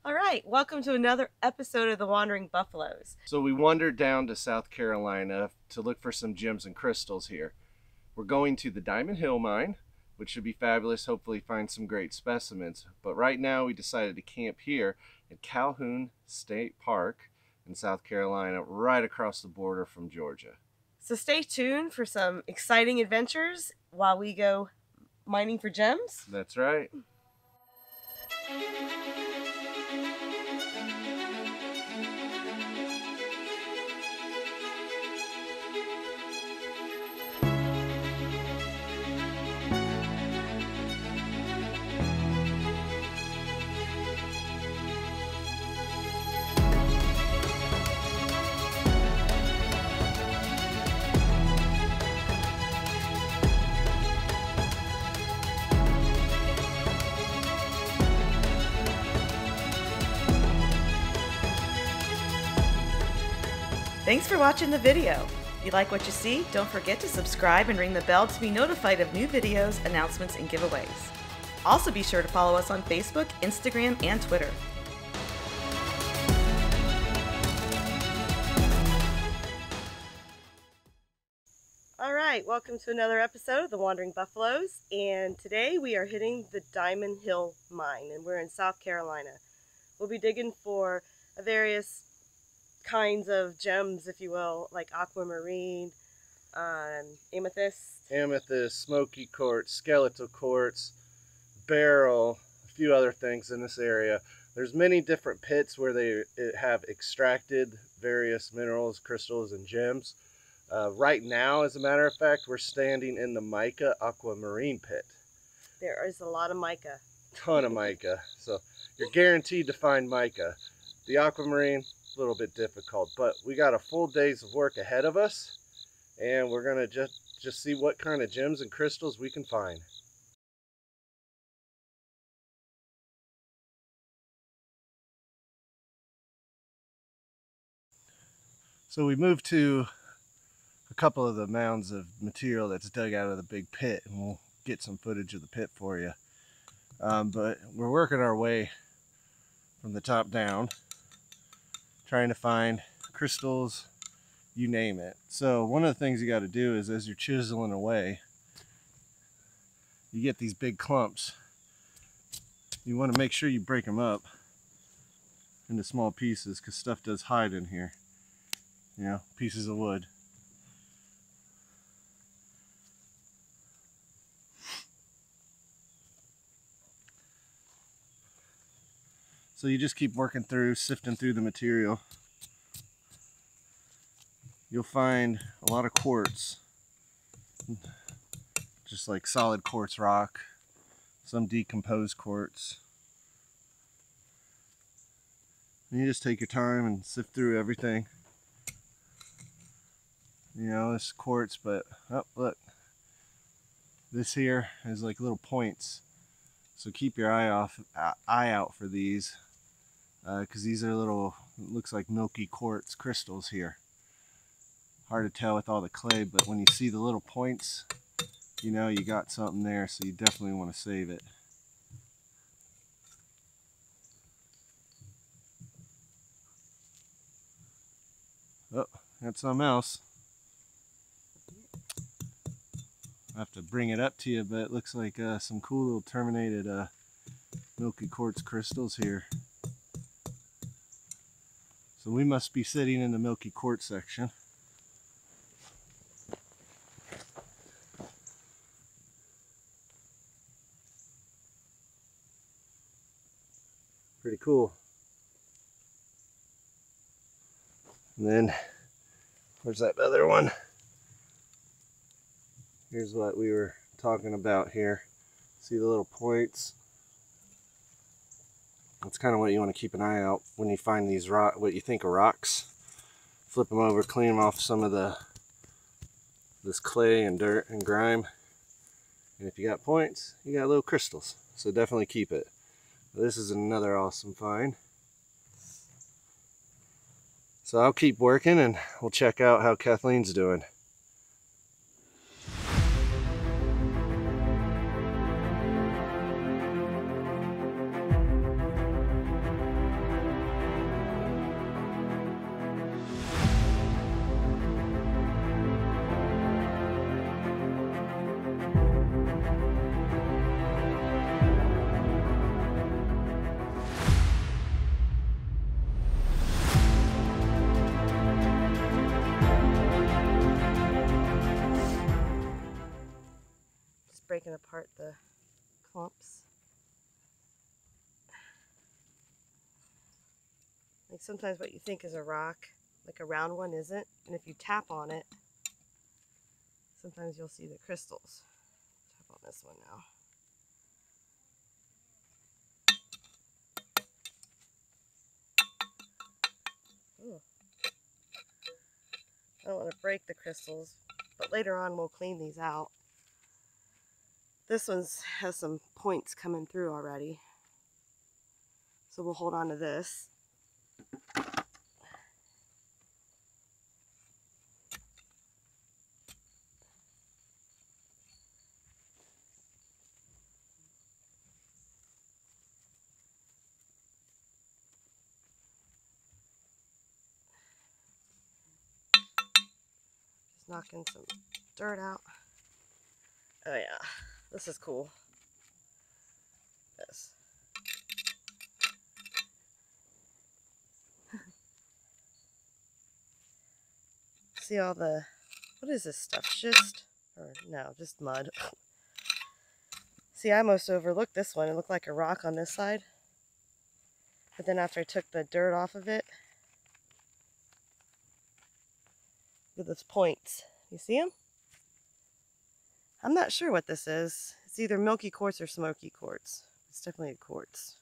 All right, welcome to another episode of the Wandering Buffaloes. So we wandered down to South Carolina to look for some gems and crystals here. We're going to the Diamond Hill mine, which should be fabulous, hopefully find some great specimens. But right now we decided to camp here at Calhoun State Park in South Carolina, right across the border from Georgia. So stay tuned for some exciting adventures while we go mining for gems. That's right. Thanks for watching the video. If you like what you see, don't forget to subscribe and ring the bell to be notified of new videos, announcements, and giveaways. Also be sure to follow us on Facebook, Instagram, and Twitter. All right, welcome to another episode of the Wandering Buffaloes, and today we are hitting the Diamond Hill mine, and we're in South Carolina. We'll be digging for various kinds of gems, if you will, like aquamarine, amethyst, smoky quartz, skeletal quartz, beryl, a few other things in this area. There's many different pits where they have extracted various minerals, crystals, and gems. Right now, as a matter of fact, we're standing in the mica aquamarine pit. There is a lot of mica. Ton of mica. So you're guaranteed to find mica. The aquamarine, a little bit difficult, but we got a full day's of work ahead of us, and we're gonna just see what kind of gems and crystals we can find. So we moved to a couple of the mounds of material that's dug out of the big pit, and we'll get some footage of the pit for you. But we're working our way from the top down, trying to find crystals, you name it. So one of the things you got to do is, as you're chiseling away, you get these big clumps. You want to make sure you break them up into small pieces, because stuff does hide in here. You know, pieces of wood. So you just keep working through, sifting through the material. You'll find a lot of quartz, just like solid quartz rock, some decomposed quartz. And you just take your time and sift through everything. You know, this quartz, but oh, look, this here is like little points. So keep your eye out for these. Because these are little, looks like milky quartz crystals here. Hard to tell with all the clay, but when you see the little points, you know you got something there, so you definitely want to save it. Oh, got something else. I have to bring it up to you, but it looks like some cool little terminated milky quartz crystals here. So we must be sitting in the milky quartz section. Pretty cool. And then, where's that other one? Here's what we were talking about here. See the little points? That's kind of what you want to keep an eye out when you find these what you think are rocks. Flip them over, clean them off some of this clay and dirt and grime. And if you got points, you got little crystals. So definitely keep it. This is another awesome find. So I'll keep working and we'll check out how Kathleen's doing. breaking apart the clumps. Like sometimes what you think is a rock, like a round one, isn't. And if you tap on it, sometimes you'll see the crystals. Tap on this one now. Ooh. I don't want to break the crystals, but later on we'll clean these out. This one has some points coming through already, so we'll hold on to this. Just knocking some dirt out. Oh yeah, this is cool. This. See all the, what is this stuff? Schist? Or no, just mud. See, I almost overlooked this one. It looked like a rock on this side. But then after I took the dirt off of it, look at those points. You see them? I'm not sure what this is. It's either milky quartz or smoky quartz. It's definitely a quartz.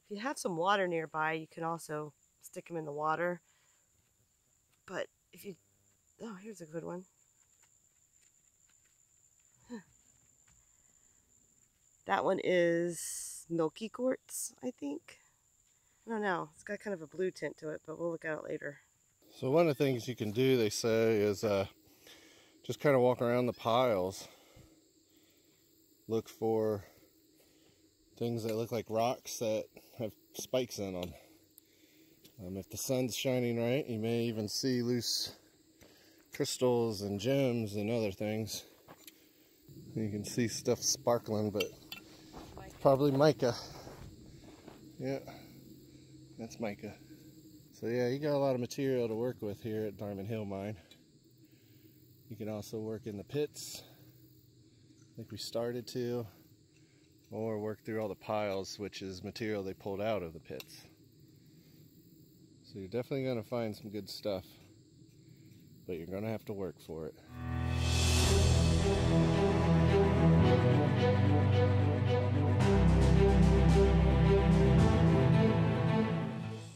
If you have some water nearby, you can also stick them in the water. But if you, oh, here's a good one. Huh. That one is milky quartz, I think. I don't know. It's got kind of a blue tint to it, but we'll look at it later. So one of the things you can do, they say, is just kind of walk around the piles. Look for things that look like rocks that have spikes in them. If the sun's shining right, you may even see loose crystals and gems and other things. You can see stuff sparkling, but it's probably mica. Yeah, that's mica. So yeah, you got a lot of material to work with here at Diamond Hill Mine. You can also work in the pits, like we started to, or work through all the piles, which is material they pulled out of the pits. So you're definitely going to find some good stuff, but you're going to have to work for it.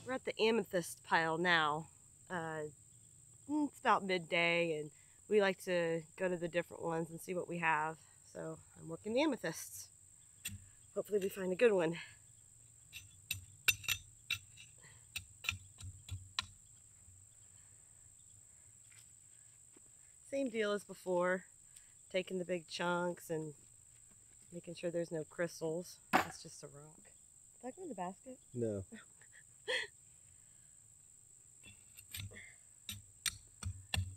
We're at the Amethyst Pile now. It's about midday, and we like to go to the different ones and see what we have. So I'm working the amethysts. Hopefully we find a good one. Same deal as before, taking the big chunks and making sure there's no crystals. It's just a rock. Did that go in the basket? No.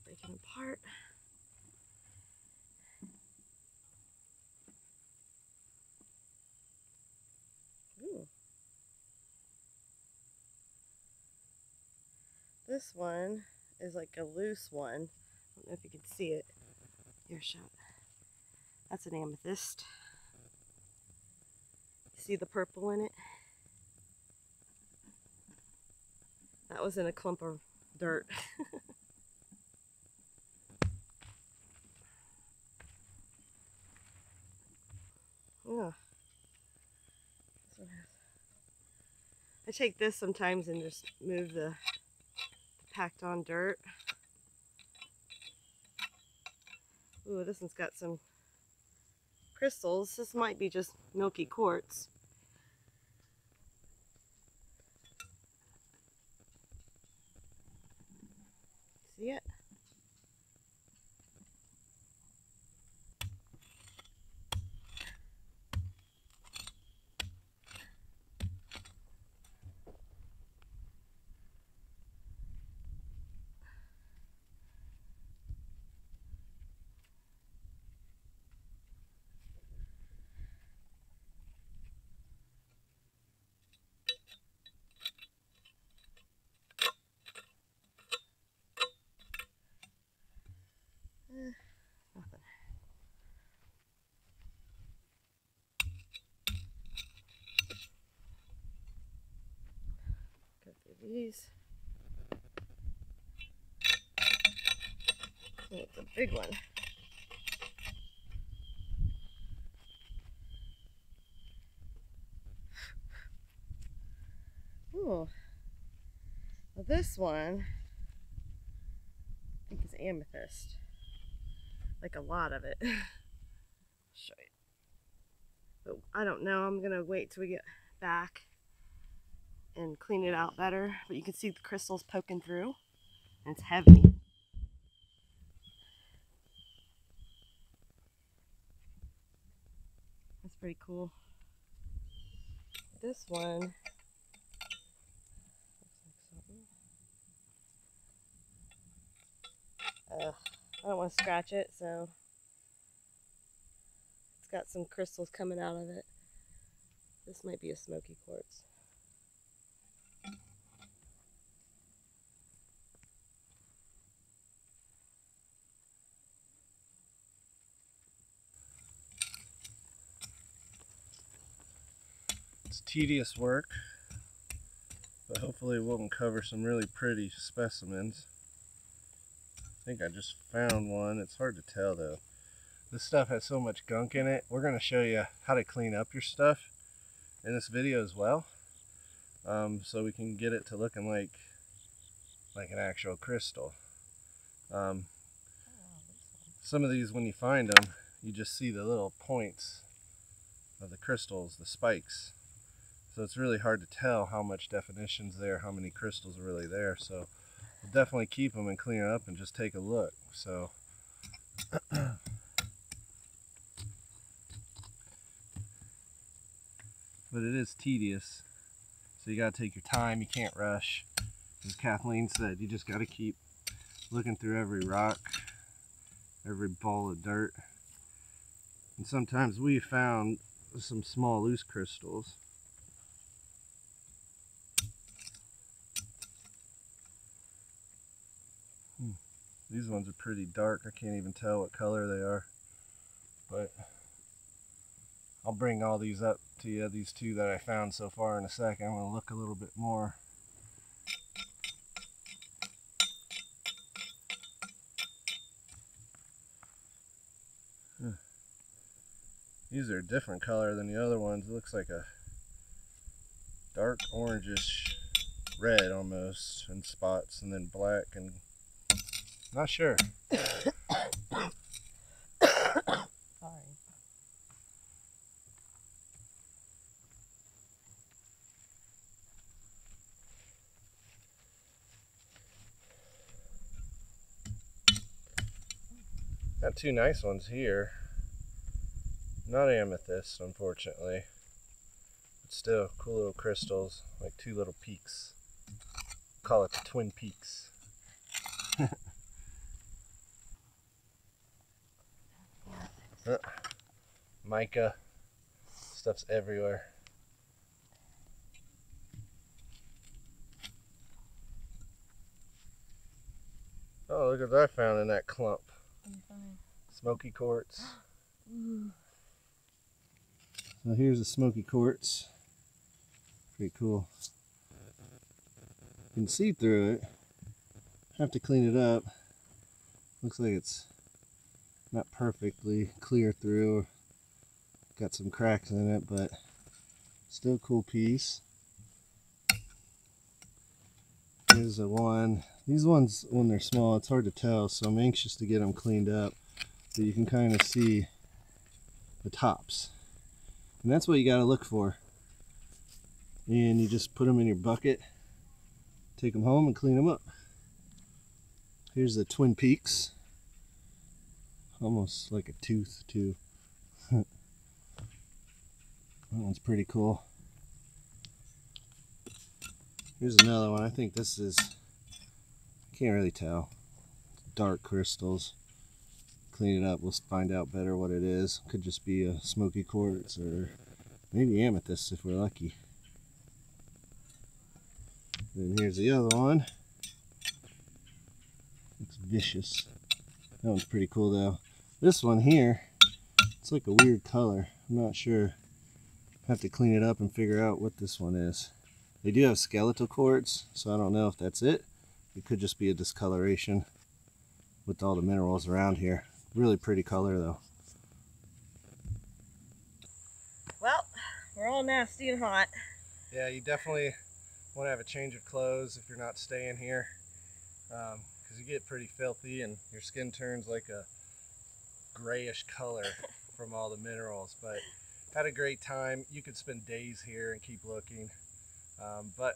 Breaking apart. Ooh. This one is like a loose one. I don't know if you can see it. Here, shot. That's an amethyst. You see the purple in it? That was in a clump of dirt. Oh. I take this sometimes and just move the packed on dirt. Ooh, this one's got some crystals. This might be just milky quartz. See it? these. Oh, it's a big one. Oh, well, this one I think is amethyst. Like a lot of it. Show you. But I don't know. I'm gonna wait till we get back and clean it out better. But you can see the crystals poking through, and it's heavy. That's pretty cool. This one looks like something. I don't want to scratch it, so it's got some crystals coming out of it. This might be a smoky quartz. It's tedious work, but hopefully we'll uncover some really pretty specimens. I think I just found one. It's hard to tell though. This stuff has so much gunk in it. We're going to show you how to clean up your stuff in this video as well, so we can get it to looking like an actual crystal. Some of these, when you find them, you just see the little points of the crystals, the spikes. So it's really hard to tell how much definition's there, how many crystals are really there. So we'll definitely keep them and clean it up and just take a look. So but it is tedious, so you got to take your time. You can't rush. As Kathleen said, you just got to keep looking through every rock, every ball of dirt. And sometimes we found some small loose crystals. These ones are pretty dark. I can't even tell what color they are, but I'll bring all these up to you, these two that I found so far, in a second. I'm going to look a little bit more. These are a different color than the other ones. It looks like a dark orangish red almost in spots, and then black, and not sure. Sorry. Got two nice ones here. Not amethyst, unfortunately, but still cool little crystals, like two little peaks. Call it the Twin Peaks. Mica stuff's everywhere. Oh, look at what I found in that clump. Smoky Quartz. So here's a Smoky Quartz. Pretty cool. You can see through it. Have to clean it up. Looks like it's not perfectly clear through. Got some cracks in it, but still a cool piece. Here's a one. These ones, when they're small, it's hard to tell, so I'm anxious to get them cleaned up. But you can kind of see the tops. And that's what you got to look for. And you just put them in your bucket, take them home and clean them up. Here's the Twin Peaks. Almost like a tooth too. That one's pretty cool. Here's another one. I think this is, can't really tell. Dark crystals. Clean it up, we'll find out better what it is. Could just be a Smoky Quartz or maybe amethyst if we're lucky. Then here's the other one. Looks vicious. That one's pretty cool though. This one here, it's like a weird color. I'm not sure. Have to clean it up and figure out what this one is. They do have skeletal quartz, so I don't know if that's it. It could just be a discoloration with all the minerals around here. Really pretty color though. Well, we're all nasty and hot. Yeah, you definitely want to have a change of clothes if you're not staying here, because you get pretty filthy and your skin turns like a grayish color from all the minerals. But had a great time. You could spend days here and keep looking, but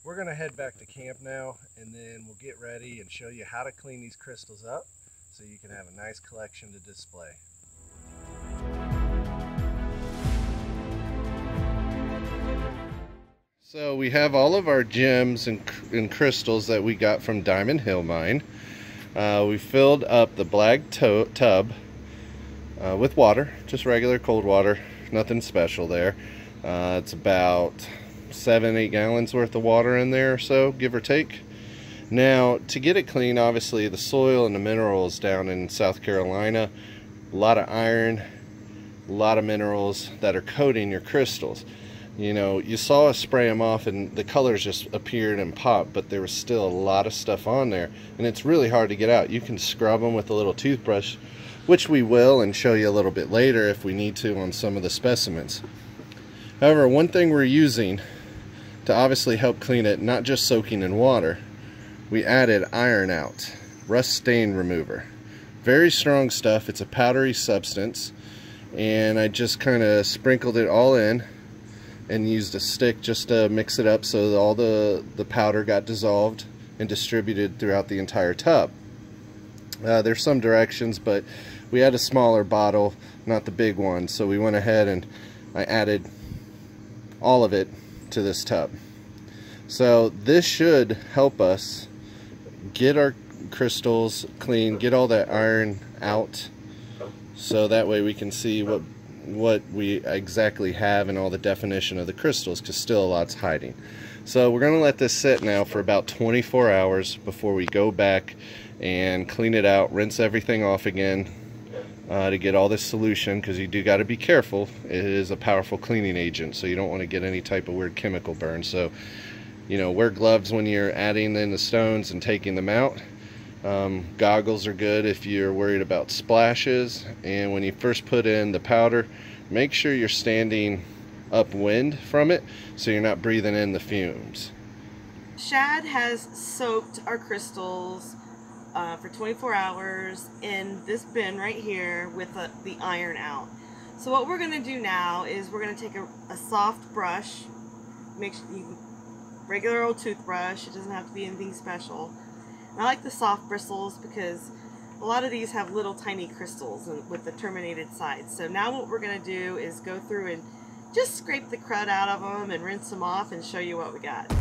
we're going to head back to camp now, and then we'll get ready and show you how to clean these crystals up so you can have a nice collection to display. So we have all of our gems and crystals that we got from Diamond Hill Mine. We filled up the black tub with water, just regular cold water, nothing special there. It's about 7-8 gallons worth of water in there or so, give or take. Now, to get it clean, obviously the soil and the minerals down in South Carolina, a lot of iron, a lot of minerals that are coating your crystals. You know, you saw us spray them off and the colors just appeared and popped, but there was still a lot of stuff on there, and it's really hard to get out. You can scrub them with a little toothbrush, which we will and show you a little bit later if we need to on some of the specimens. However, one thing we're using to obviously help clean it, not just soaking in water, we added iron out, rust stain remover. Very strong stuff. It's a powdery substance, and I just kind of sprinkled it all in and used a stick just to mix it up so that all the powder got dissolved and distributed throughout the entire tub. There's some directions, but we had a smaller bottle, not the big one, so we went ahead and I added all of it to this tub. So this should help us get our crystals clean, get all that iron out, so that way we can see what we exactly have and all the definition of the crystals, because still a lot's hiding. So we're going to let this sit now for about 24 hours before we go back and clean it out, rinse everything off again to get all this solution, because you do got to be careful. It is a powerful cleaning agent, so you don't want to get any type of weird chemical burn. So, you know, wear gloves when you're adding in the stones and taking them out. Goggles are good if you're worried about splashes, and when you first put in the powder, make sure you're standing upwind from it so you're not breathing in the fumes. Shad has soaked our crystals for 24 hours in this bin right here with the iron out. So what we're going to do now is we're going to take a soft brush, make sure regular old toothbrush, it doesn't have to be anything special. I like the soft bristles because a lot of these have little tiny crystals with the terminated sides. So now what we're going to do is go through and just scrape the crud out of them and rinse them off and show you what we got.